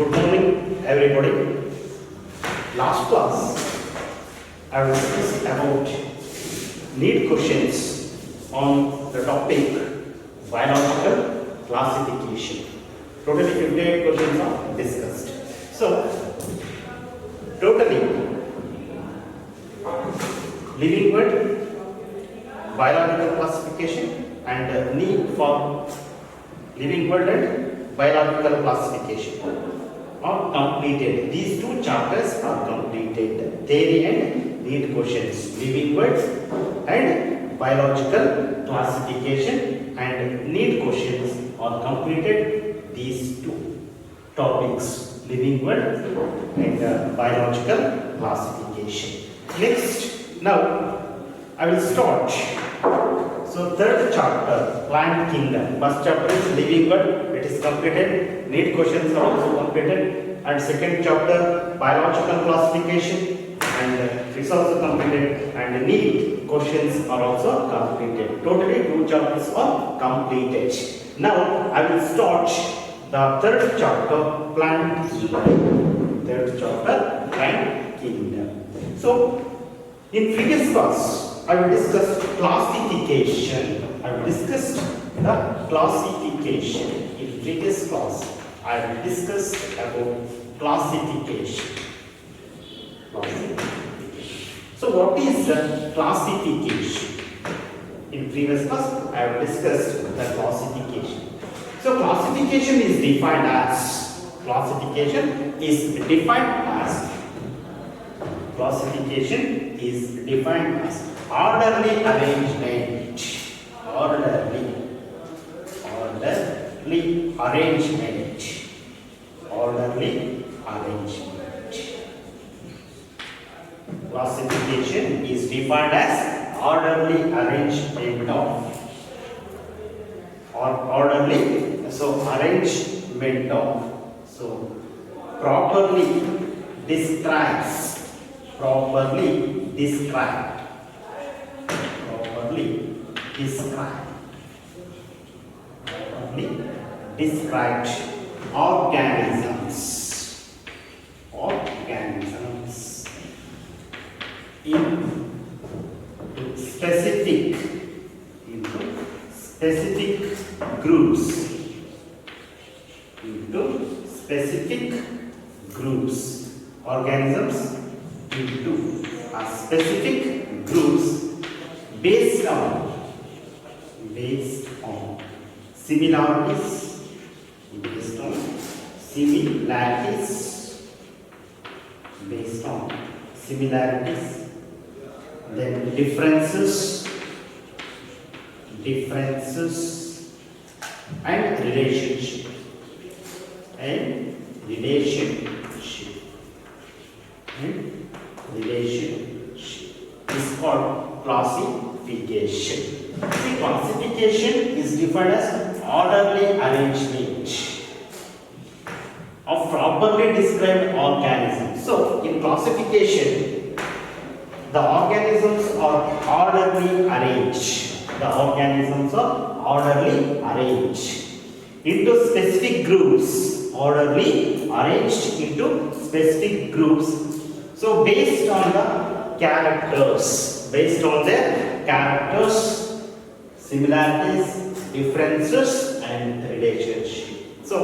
Good morning, everybody. Last class, I was discussing about need questions on the topic biological classification. Totally 58 questions are discussed. So, totally living world, biological classification, and need for living world and biological classification are completed. These two chapters are completed. Theory and need questions. Living world and biological classification and need questions are completed. These two topics, living world and biological classification. Next, now I will start. So third chapter, plant kingdom. First chapter is living world, it is completed. Need questions are also completed. And second chapter, biological classification, and it's also completed. And need questions are also completed. Totally 2 chapters are completed. Now I will start the third chapter, plant kingdom. Third chapter, plant kingdom. So in previous class, I will discuss classification. I will discuss the classification. In previous class, I will discuss about classification. So what is the classification? In previous class, I have discussed the classification. So classification is defined as orderly arrangement. Classification is defined as orderly arrangement of properly describes organisms into specific groups, organisms into specific groups based on similarities, then differences and relationship. Is called classification. See, classification is defined as orderly arrangement of properly described organisms. So, in classification, the organisms are orderly arranged. Into specific groups. So, based on the characters, similarities, differences, and relationship. So,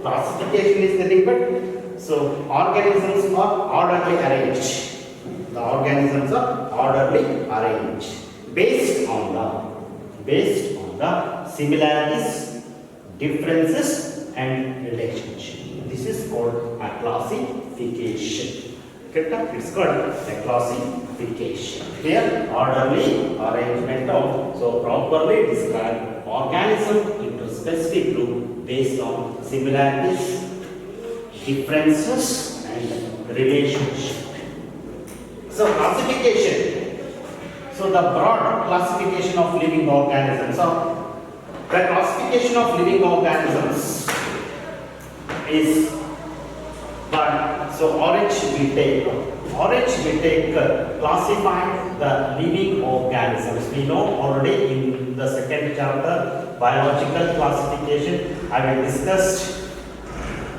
classification is nothing but, so organisms are orderly arranged. Based on the similarities, differences, and relationship. This is called a classification. It's called a classification. Here, orderly arrangement of properly described organism into specific group based on similarities, differences, and relationship. So classification. So the broad classification of living organisms. So the classification of living organisms is one. So orange we take classifying the living organisms. We know already in the second chapter biological classification I will discuss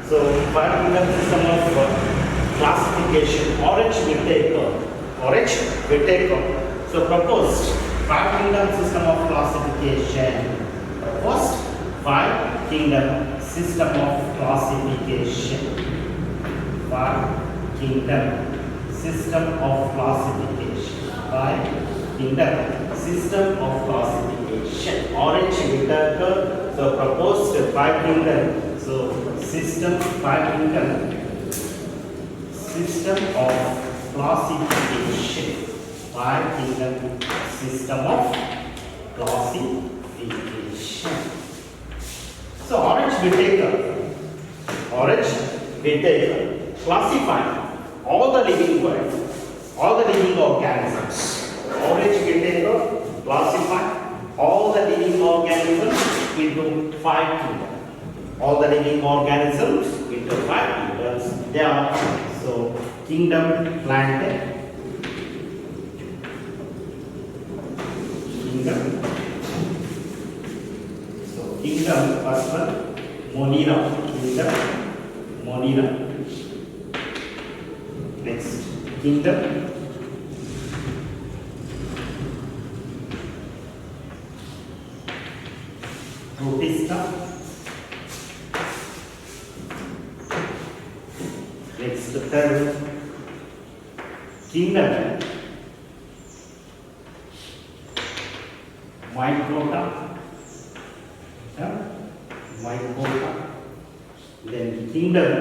So, 5-kingdom system of classification. Orange we take. So, proposed 5-kingdom system of classification. Proposed 5-kingdom system of classification. 5-kingdom system of classification. 5-kingdom system of classification. Orange we take. So, proposed 5-kingdom. So, system 5-kingdom system of classification. 5-kingdom system of classification. So, orange we take classify all the living world, all the living organisms. Orange we take classify all the living organisms into 5 kingdoms. All the living organisms into 5 kingdoms. They are so kingdom plantae, kingdom first one Monera, kingdom Monera. Next kingdom Protista. Next, the third kingdom Mycota. Then kingdom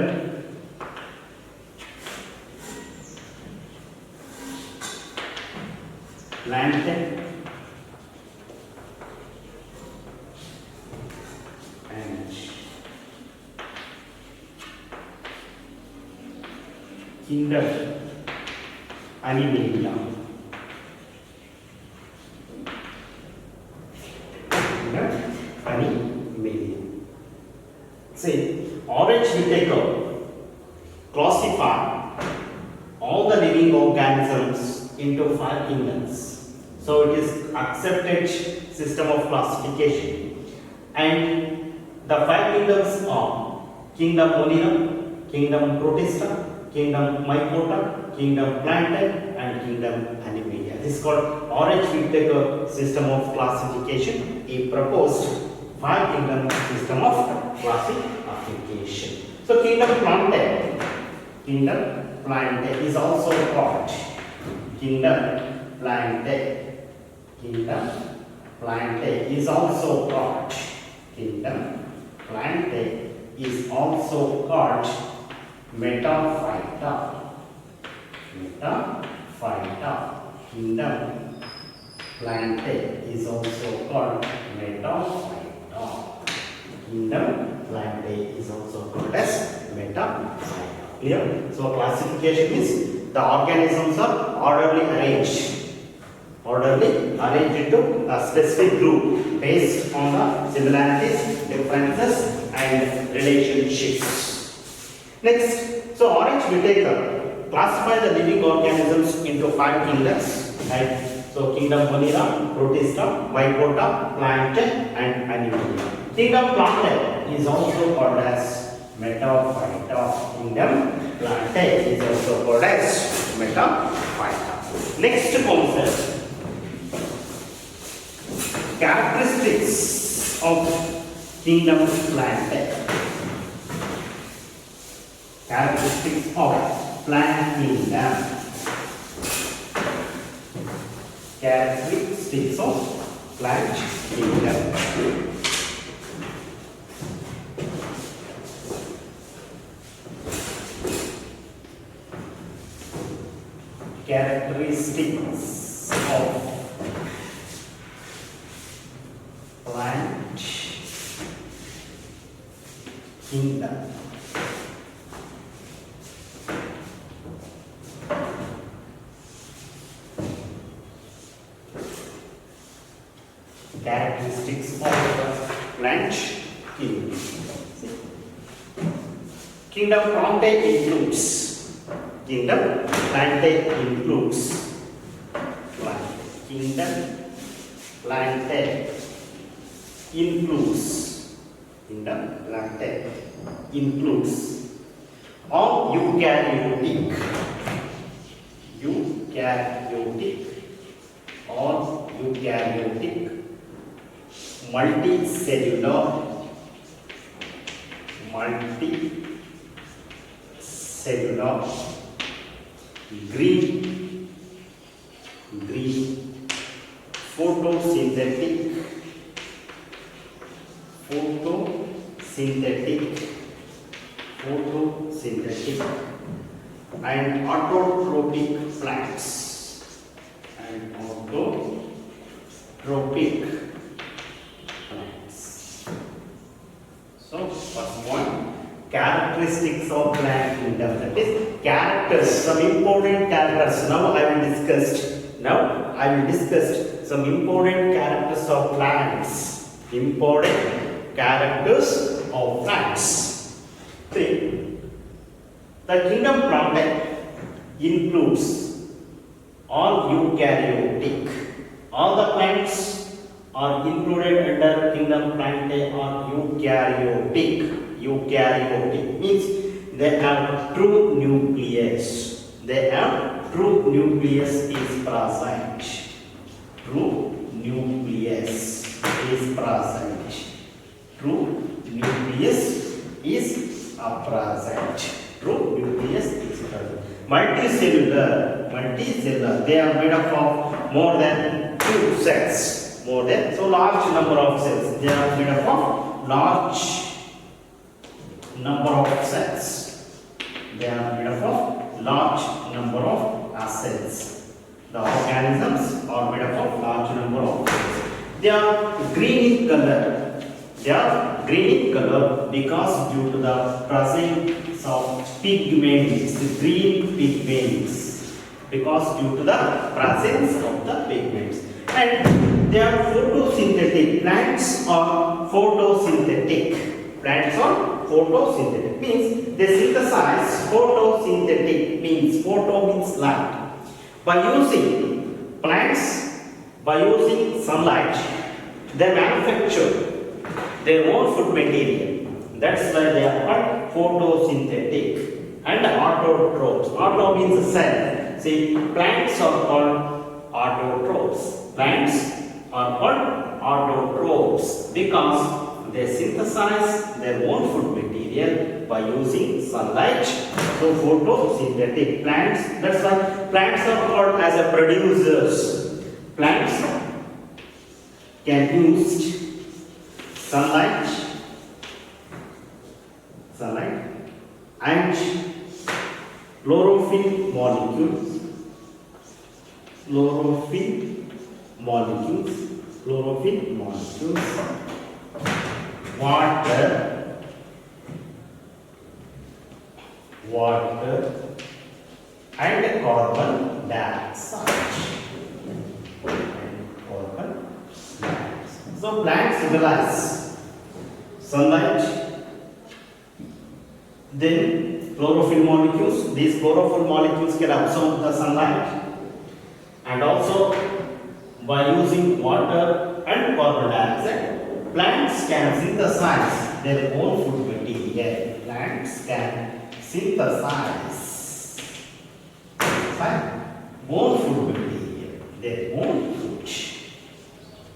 Plantae. And kingdom Animalia. Animalia. Say, orange we take classify all the living organisms into 5 kingdoms. So it is accepted system of classification. And the 5 kingdoms are kingdom Monera, kingdom Protista, kingdom Mycota, kingdom Plantae, and kingdom Animalia. This is called orange we take system of classification. A proposed 5 kingdom system of classification. So kingdom Plantae is also called kingdom Plantae is also called metaphyta. Kingdom Plantae is also called metaphyta. Kingdom Plantae is also called as metaphyta. Clear? So classification is the organisms are orderly arranged into a specific group based on the similarities, differences, and relationships. Next, so orange we take classify the living organisms into 5 kingdoms, right? So kingdom Monera, Protista, Mycota, Plantae, and Animalia. Kingdom Plantae is also called as metaphyta. Kingdom Plantae is also called as metaphyta. Next concept, characteristics of kingdom Plantae. Characteristics of plant kingdom. Characteristics of plant kingdom. Characteristics of plant kingdom. Characteristics of plant kingdom. Kingdom Plantae includes. Kingdom Plantae includes. Kingdom Plantae includes. Kingdom Plantae includes all eukaryotic, multicellular, green photosynthetic and autotrophic plants. So first one, characteristics of plant kingdom, that is characters, some important characters. Now I will discuss some important characters of plants. See, the kingdom plant includes all eukaryotic. All the plants are included under kingdom plant are eukaryotic. Eukaryotic means they have true nucleus. True nucleus is present. True nucleus is present. Multicellular, they are made up of more than two cells. So large number of cells. They are made up of large number of cells. The cells. The organisms are made up of large number of cells. They are green in color. Because due to the presence of pigments, green pigments. And they are photosynthetic. Plants are photosynthetic. Means they synthesize. Photosynthetic means photo means light. By using sunlight, they manufacture their own food material. That's why they are called photosynthetic. And autotrophs. Auto means cell. See, plants are called autotrophs. Because they synthesize their own food material by using sunlight. So photosynthetic plants. That's why plants are called as a producers. Plants can use sunlight and chlorophyll molecules, water and carbon dioxide. So plants utilize sunlight, then chlorophyll molecules. These chlorophyll molecules can absorb the sunlight, and also by using water and carbon dioxide, plants can synthesize their own food material.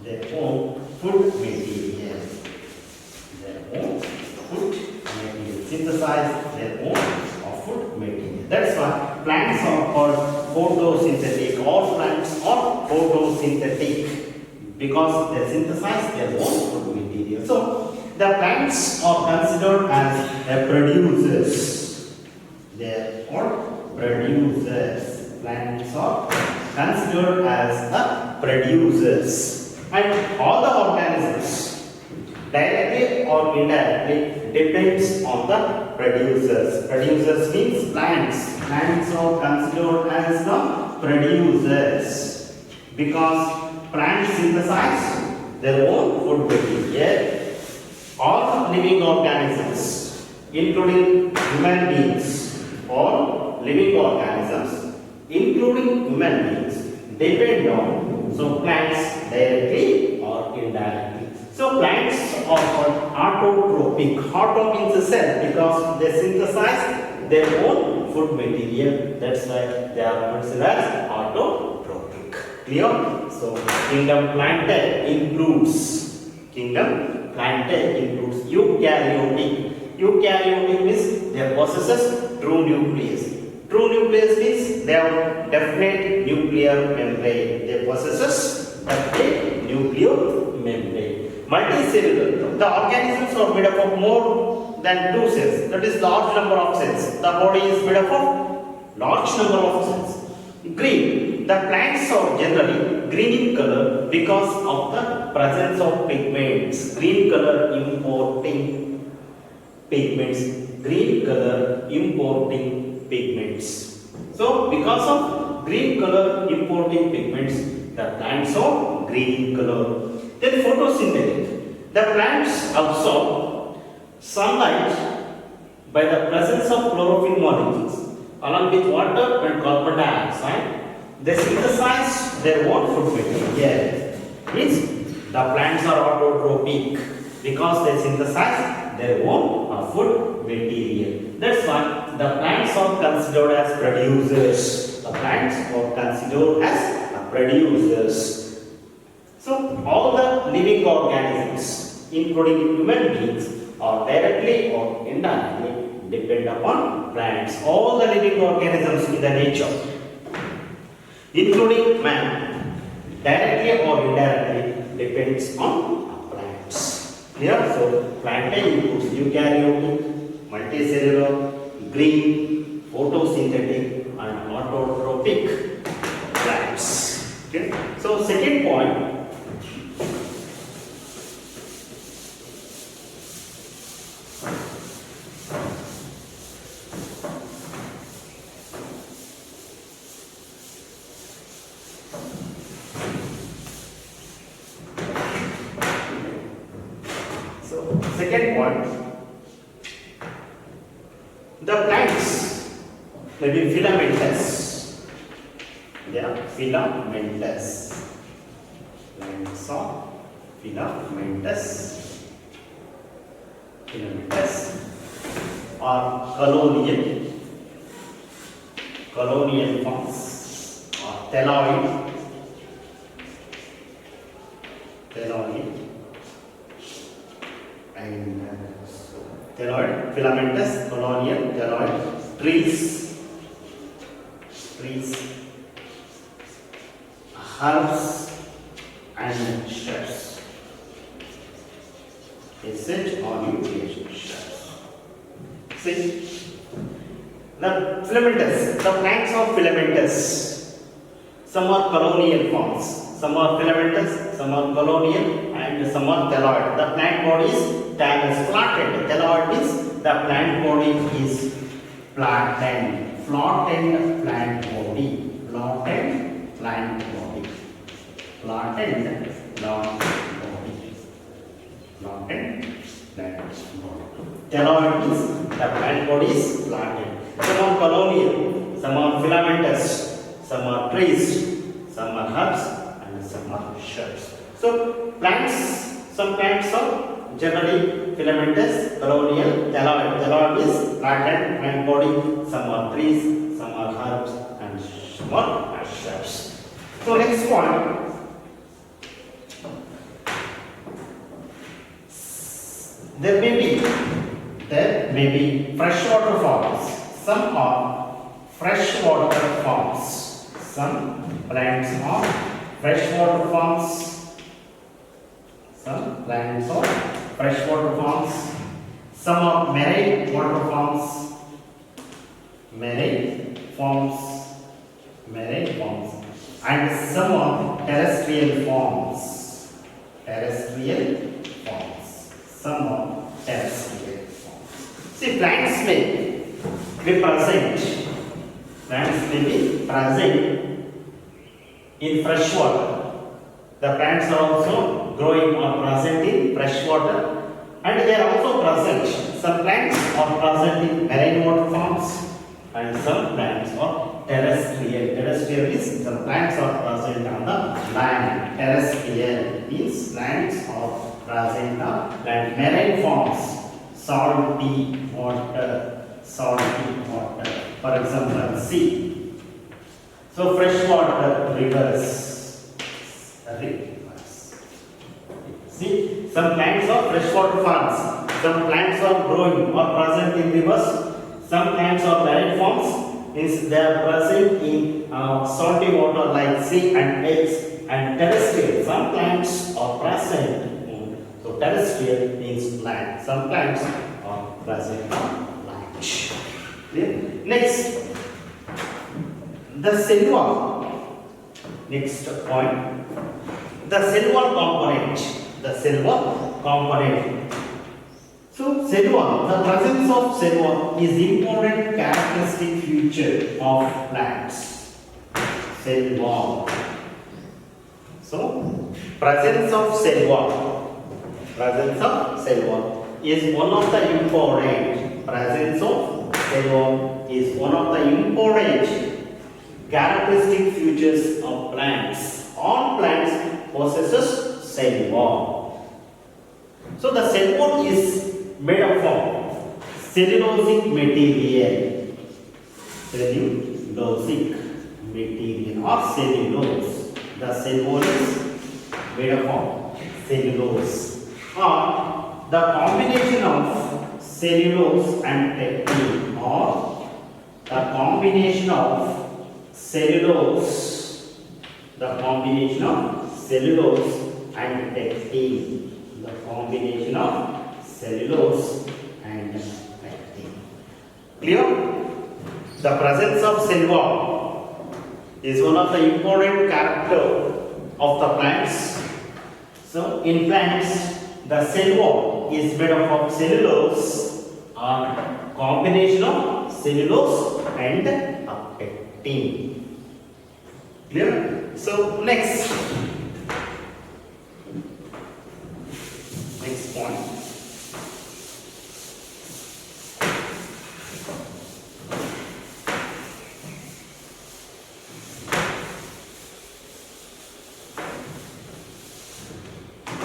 Their own food material. Synthesize their own food material. That's why plants are called photosynthetic. All plants are photosynthetic because they synthesize their own food material. So the plants are considered as producers. They are called producers. Plants are considered as the producers. And all the organisms, directly or indirectly, depends on the producers. Producers means plants. Plants are considered as the producers because plants synthesize their own food material. All living organisms, including human beings, depend on plants directly or indirectly. So plants are called autotrophic. Auto means a cell because they synthesize their own food material. That's why they are considered as autotrophic. Clear? So kingdom Plantae includes eukaryotic. Eukaryotic means they possesses true nucleus. True nucleus means they have definite nuclear membrane. They possesses definite nuclear membrane. Multicellular. The organisms are made up of more than two cells. That is large number of cells. The body is made up of large number of cells. Green. The plants are generally green in color because of the presence of pigments. Green color importing pigments. Green color importing pigments. So because of green color importing pigments, the plants are green in color. Then photosynthetic. The plants absorb sunlight by the presence of chlorophyll molecules along with water and carbon dioxide. They synthesize their own food material. Means the plants are autotrophic because they synthesize their own food material. That's why the plants are considered as producers. The plants are considered as producers. So all the living organisms, including human beings, are directly or indirectly depend upon plants. All the living organisms in the nature, including man, directly or indirectly depends on plants. Here, so Plantae includes eukaryotic, multicellular, green, photosynthetic, and autotrophic plants. Okay. So second point. Second point, the plants may be filamentous. They are filamentous. Plants are filamentous. Filamentous or colonial forms or thelloid. And thelloid, filamentous, colonial, thelloid, trees, herbs, and shrubs. Essential or nutrition shrubs. See, the filamentous, the plants are filamentous. Some are colonial forms. Some are filamentous, some are colonial, and some are thelloid. The plant body is flattened. Thelloid means the plant body is flattened. Flattened plant body. Flattened plant body. Flattened plant body. Flattened plant body. Thelloid means the plant body is flattened. Some are colonial, some are filamentous, some are trees, some are herbs, and some are shrubs. So some plants are generally filamentous, colonial, thelloid. Thelloid is flattened plant body. Some are trees, some are herbs, and some are shrubs. So next one. There may be freshwater forms. Some are freshwater forms. Some plants are freshwater forms. Some plants are freshwater forms. Some are marine water forms. Marine forms. And some are terrestrial forms. Some are terrestrial forms. See, plants may be present. Plants may be present in fresh water. The plants are also growing or present in fresh water, and they are also present. Some plants are present in marine water forms, and some plants are terrestrial. Terrestrial means some plants are present on the land. Terrestrial means plants are present and marine forms, salty water, for example sea. So freshwater rivers. See, some plants are freshwater farms, some plants are growing or present in rivers, some plants are marine forms, means they are present in salty water like sea and lakes, and terrestrial. Some plants are present in, so terrestrial means land. Some plants are present on land. Clear? Next, the cellule. Next point, the cellule component. The cellule component. So cellule, the presence of cellule is important characteristic feature of plants. Cellule. So presence of cellule is one of the important. Presence of cellule is one of the important characteristic features of plants. All plants possesses cellule. So the cellule is made up of cellulosic material. Cellulosic material or cellulose. The cellule is made up of cellulose, or the combination of cellulose and pectin, or the combination of cellulose, and pectin, the combination of cellulose and pectin. Clear? The presence of cellule is one of the important character of the plants. So in plants, the cellule is made up of cellulose or combination of cellulose and pectin. Clear? So next point.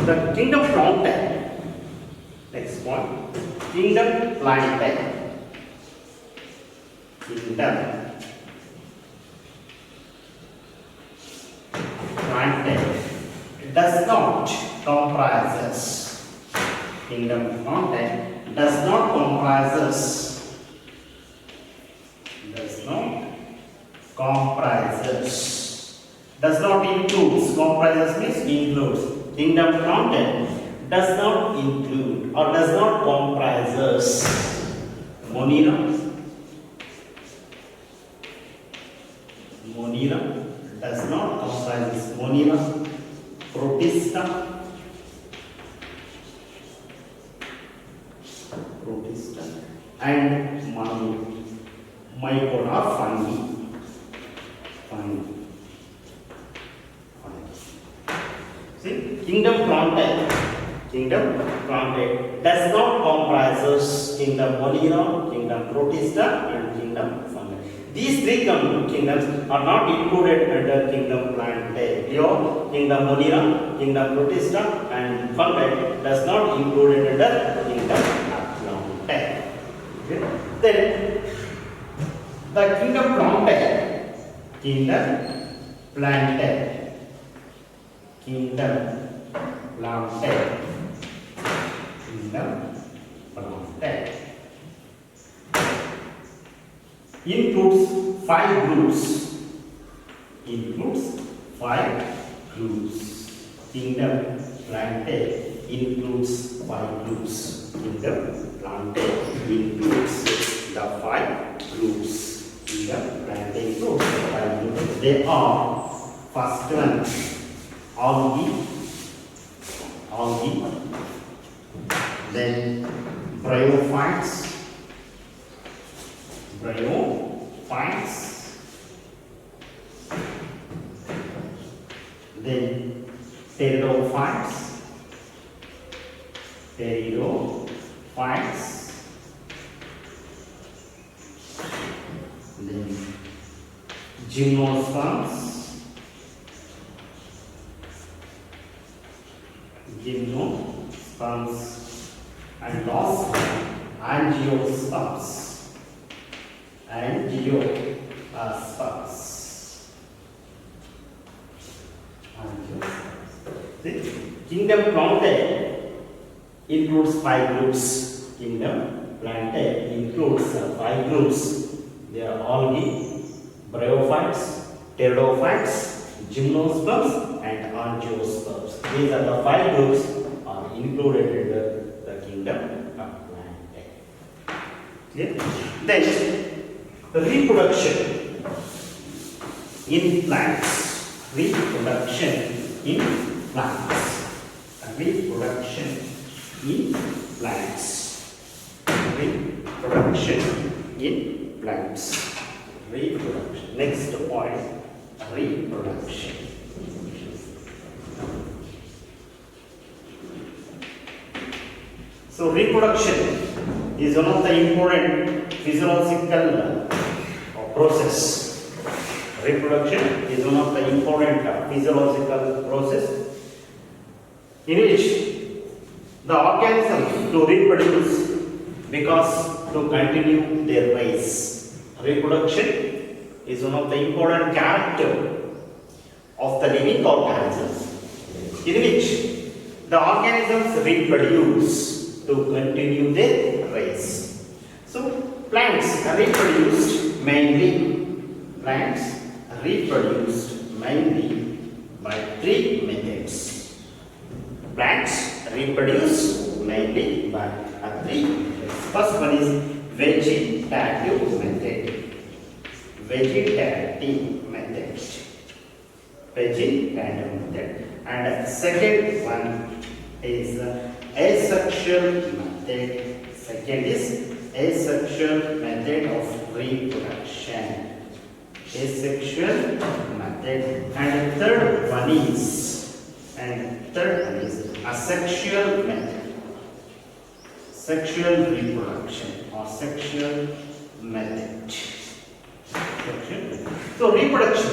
The kingdom plant. Next point. Kingdom plant. Does not comprises. Kingdom plant does not comprises. Does not includes. Comprises means includes. Kingdom plant does not include or does not comprises Monera does not comprises Monera, Protista and Mycona fungi. See, kingdom plant does not comprises kingdom Monera, kingdom Protista and kingdom fungi. These three kingdoms are not included under kingdom plant. Here, kingdom Monera, kingdom Protista and fungi does not included under kingdom plant. Okay. Then the kingdom plant. Includes five groups. Kingdom plant includes five groups. Kingdom plant includes the five groups. Kingdom plant includes five groups. They are first one algae, then bryophytes, then pteridophytes, then gymnosperms, angiosperms. Angiosperms. The kingdom Plantae includes 5 groups. Kingdom Plantae includes 5 groups. They are algae, bryophytes, pteridophytes, gymnosperms and angiosperms. These are the 5 groups are included in the kingdom of Plantae. Clear? Then reproduction in plants. Reproduction in plants. Reproduction in plants. Reproduction in plants. Reproduction. Next point, reproduction. So reproduction is one of the important physiological process. Reproduction is one of the important physiological process in which the organism to reproduce because to continue their race. Reproduction is one of the important character of the living organisms in which the organisms reproduce to continue their race. So plants are reproduced mainly by 3 methods. Plants reproduce mainly by 3 methods. First one is vegetative method. Vegetative method. And second one is asexual method. Second is asexual method of reproduction. Asexual method. And third one is asexual method. Sexual reproduction or sexual method. So reproduction.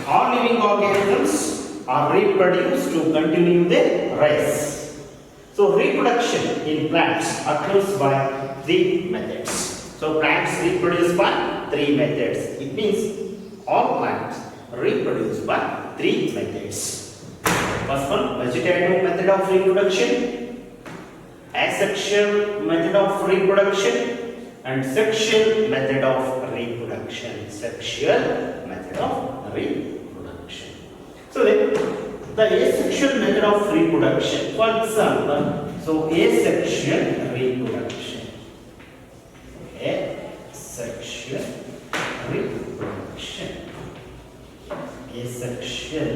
All living organisms are reproduced to continue their race. So reproduction in plants occurs by 3 methods. So plants reproduce by 3 methods. It means all plants reproduce by 3 methods. First one, vegetative method of reproduction, asexual method of reproduction, and sexual method of reproduction. Sexual method of reproduction. So then, the asexual method of reproduction. For example, so asexual reproduction. Asexual reproduction. Asexual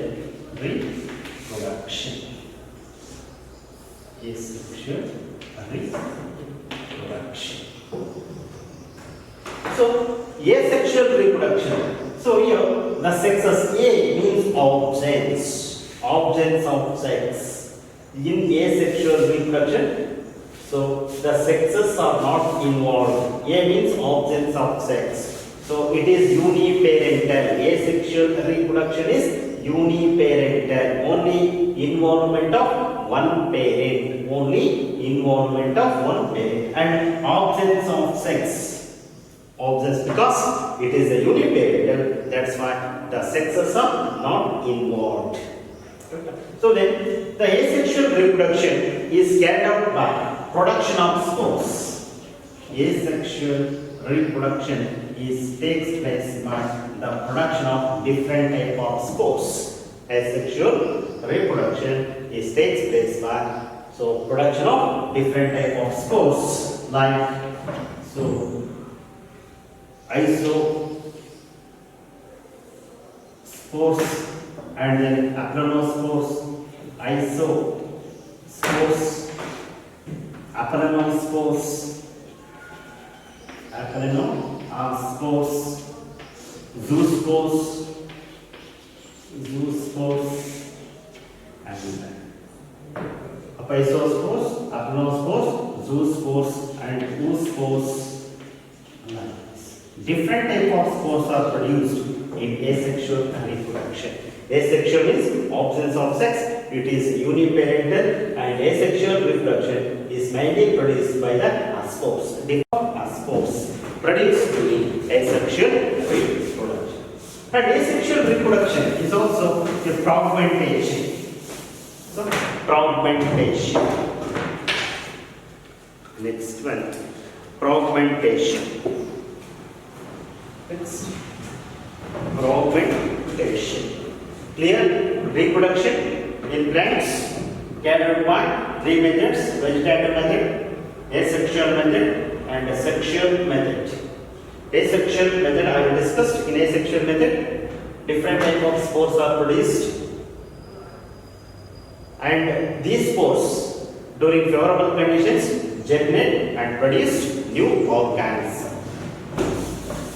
reproduction. Asexual reproduction. So asexual reproduction. So here the sexes A means objects. Objects of sex. In asexual reproduction, so the sexes are not involved. A means objects of sex. So it is uniparental. Asexual reproduction is uniparental. Only involvement of one parent. Only involvement of one parent. And objects of sex. Objects, because it is a uniparental, that's why the sexes are not involved. So then, the asexual reproduction is carried out by production of spores. Asexual reproduction takes place by the production of different type of spores. Asexual reproduction takes place by production of different type of spores like isospores and then aplanospores, isospores, aplanospores, zoospores, and apisospores, aplanospores, zoospores, and oospores. Different type of spores are produced in asexual reproduction. Asexual is absence of sex, it is uniparental, and asexual reproduction is mainly produced by the spores. Different spores. produced during asexual reproduction. And asexual reproduction is also a fragmentation. So, fragmentation. Next one, fragmentation. Next, fragmentation. Clear? Reproduction in plants carried by three methods: vegetative method, asexual method, and sexual method. Asexual method I have discussed. In asexual method, different type of spores are produced, and these spores during favorable conditions germinate and produce new organisms.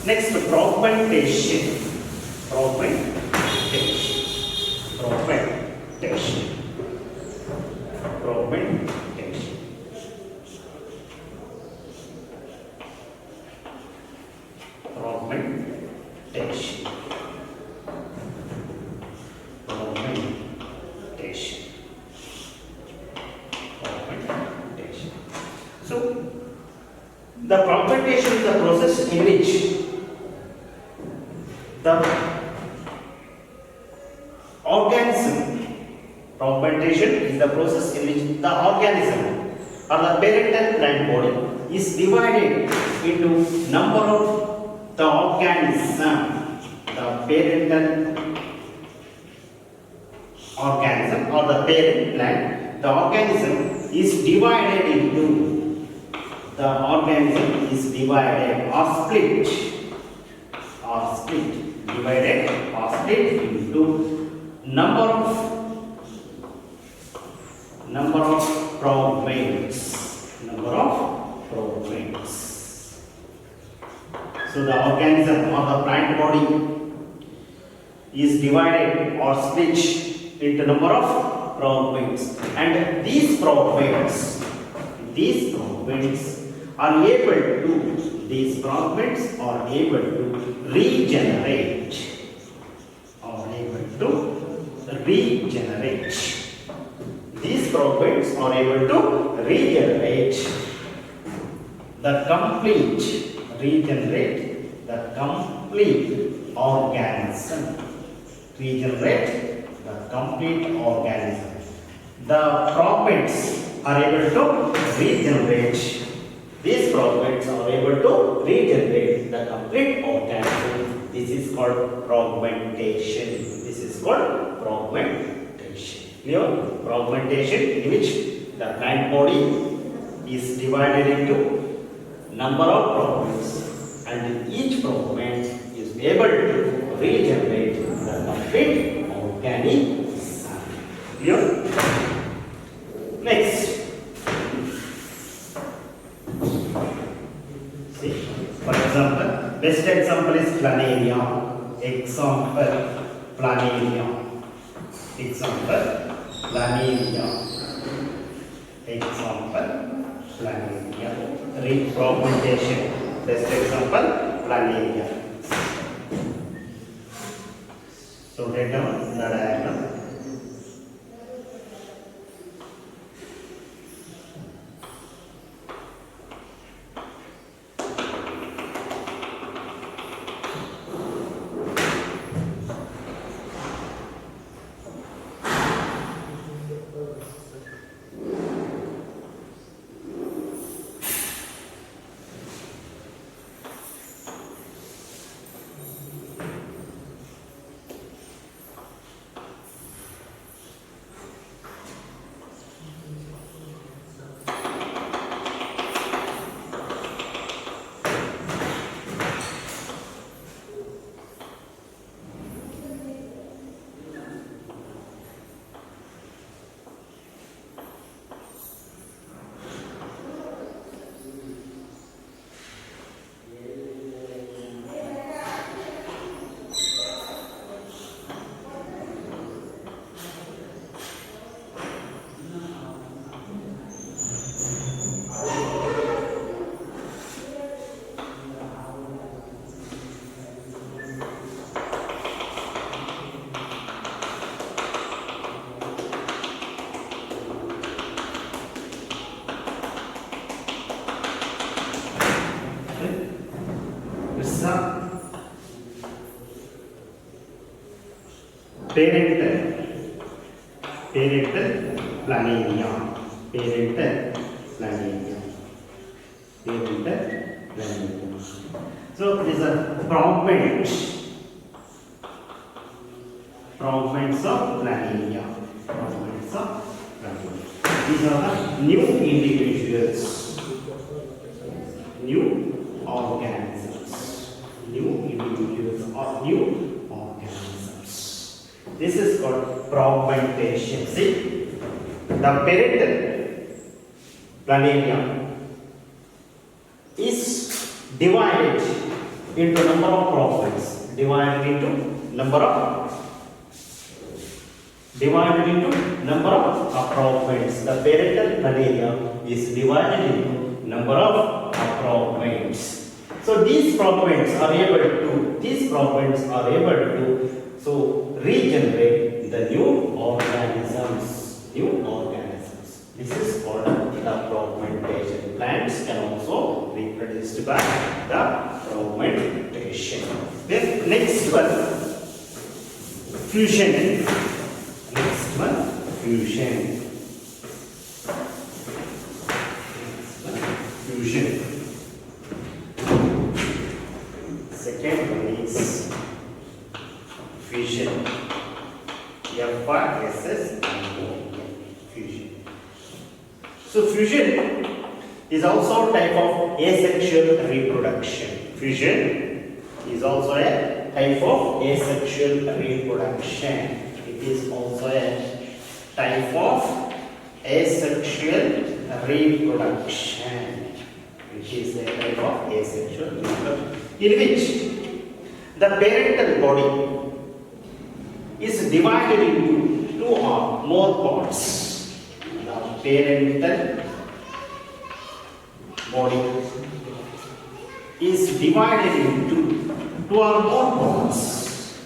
Next, fragmentation. Fragmentation. Fragmentation. Fragmentation. Fragmentation. Fragmentation. Fragmentation. So, the fragmentation is the process in which the organism, fragmentation is the process in which the organism or the parental plant body is divided into number of the organism, the parental organism or the parent plant, the organism is divided into, the organism is divided or split, divided or split into number of fragments. So the organism or the plant body is divided or split into number of fragments, and these fragments are able to, these fragments are able to regenerate, These fragments are able to regenerate the complete organism. The fragments are able to regenerate. These fragments are able to regenerate the complete organism. This is called fragmentation. Clear? Fragmentation in which the plant body is divided into number of fragments, and each fragment is able to regenerate the complete organism. Clear? Next. See, for example, best example is planaria. Refragmentation. Best example, planaria. So write down the diagram. It's a parental planaria. So it is a fragments of planaria. These are the new individuals, new organisms, or new organisms. This is called fragmentation. See, the parental planaria is divided into number of fragments. Divided into number of fragments. The parental planaria is divided into number of fragments. So these fragments are able to regenerate the new organisms. This is called the fragmentation. Plants can also reproduce by the fragmentation. Then next one, fusion. Second one is fusion. Fusion. So fusion is also a type of asexual reproduction. It is also a type of asexual reproduction. In which the parental body is divided into two or more parts. The parental body is divided into two or more parts.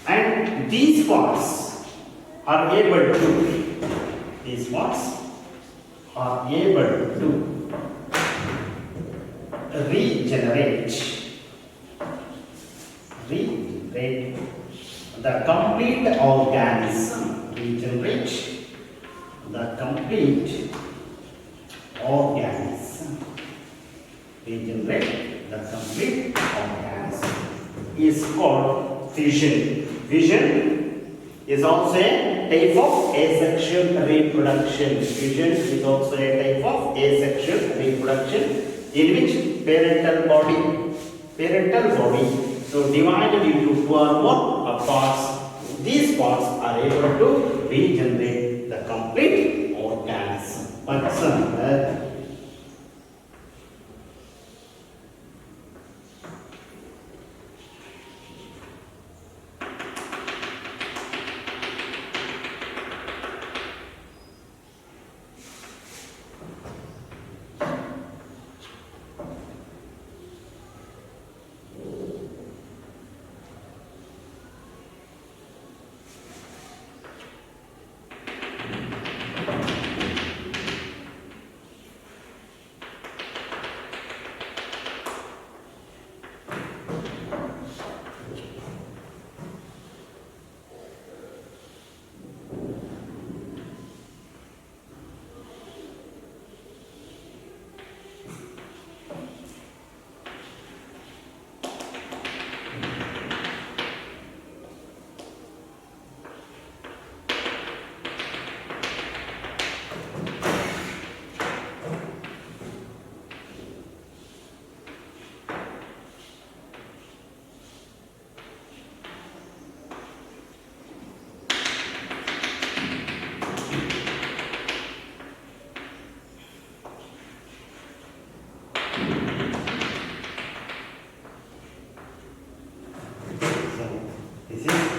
And these parts are able to regenerate the complete organism. Is called fission. Fission is also a type of asexual reproduction. In which parental body so divided into two or more parts. These parts are able to regenerate the complete organism.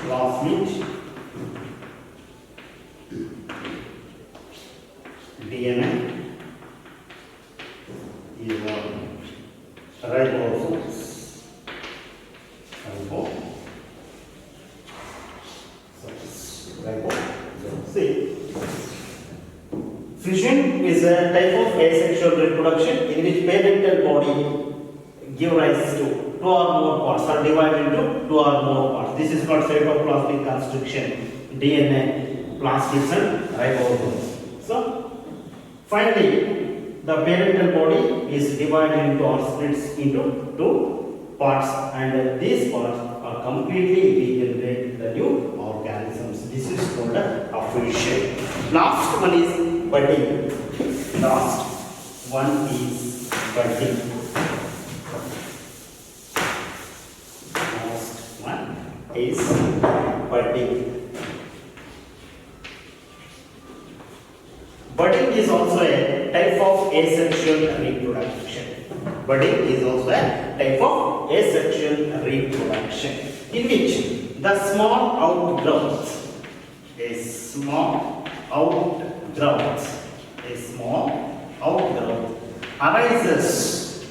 plasmid, DNA is ribosomes. See, Fission is a type of asexual reproduction in which parental body give rise to two or more parts or divide into two or more parts. This is called cytoplasmic constriction, DNA, plastids and ribosomes. So finally, the parental body is divided into or splits into two parts, and these parts are completely regenerate the new organisms. This is called a fission. Last one is budding. Last one is budding. Last one is budding. Budding is also a type of asexual reproduction. Budding is also a type of asexual reproduction in which the small outgrowth arises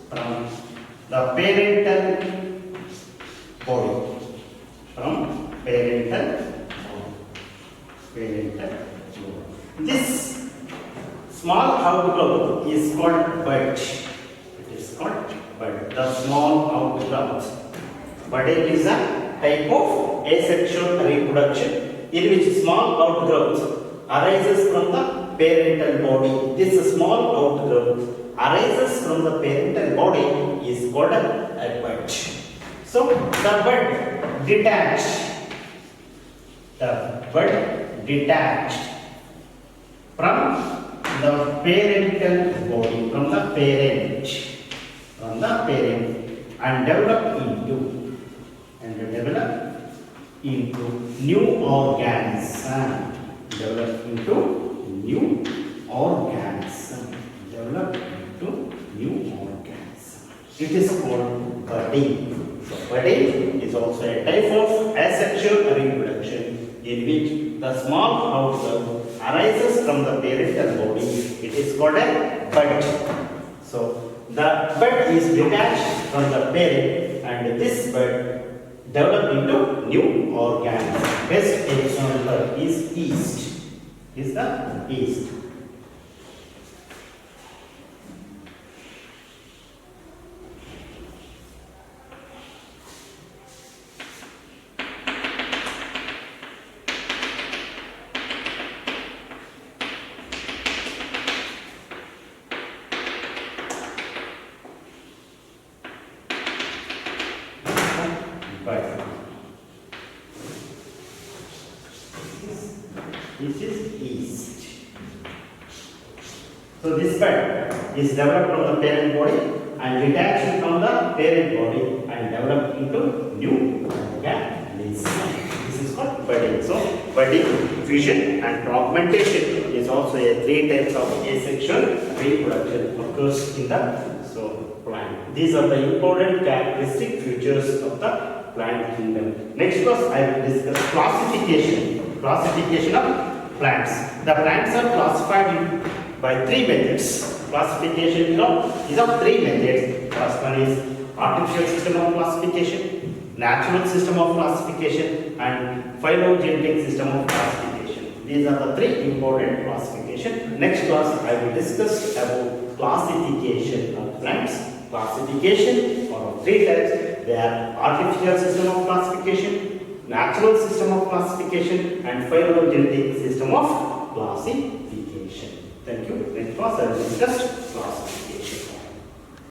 from the parental body. This small outgrowth is called bud. It is called bud. The small outgrowth. Budding is a type of asexual reproduction in which small outgrowth arises from the parental body. This small outgrowth arises from the parental body is called a bud. So the bud detached from the parental body, from the parent, and develop into new organism. It is called budding. So budding is also a type of asexual reproduction in which the small outgrowth arises from the parental body. It is called a bud. So the bud is detached from the parent, and this bud develop into new organism. Best example is yeast. Is the yeast. This is yeast. So this bud is developed from the parent body and detached from the parent body and developed into new organism. This is called budding. So budding, fission and fragmentation is also a three types of asexual reproduction occurs in the plant. These are the important characteristic features of the plant kingdom. Next class I will discuss classification of plants. The plants are classified by three methods. Classification is of three methods. First one is artificial system of classification, natural system of classification, and phylogenetic system of classification. These are the three important classification. Next class I will discuss about classification of plants. Classification are of three types. They are artificial system of classification, natural system of classification, and phylogenetic system of classification. Thank you. Next class I will discuss classification.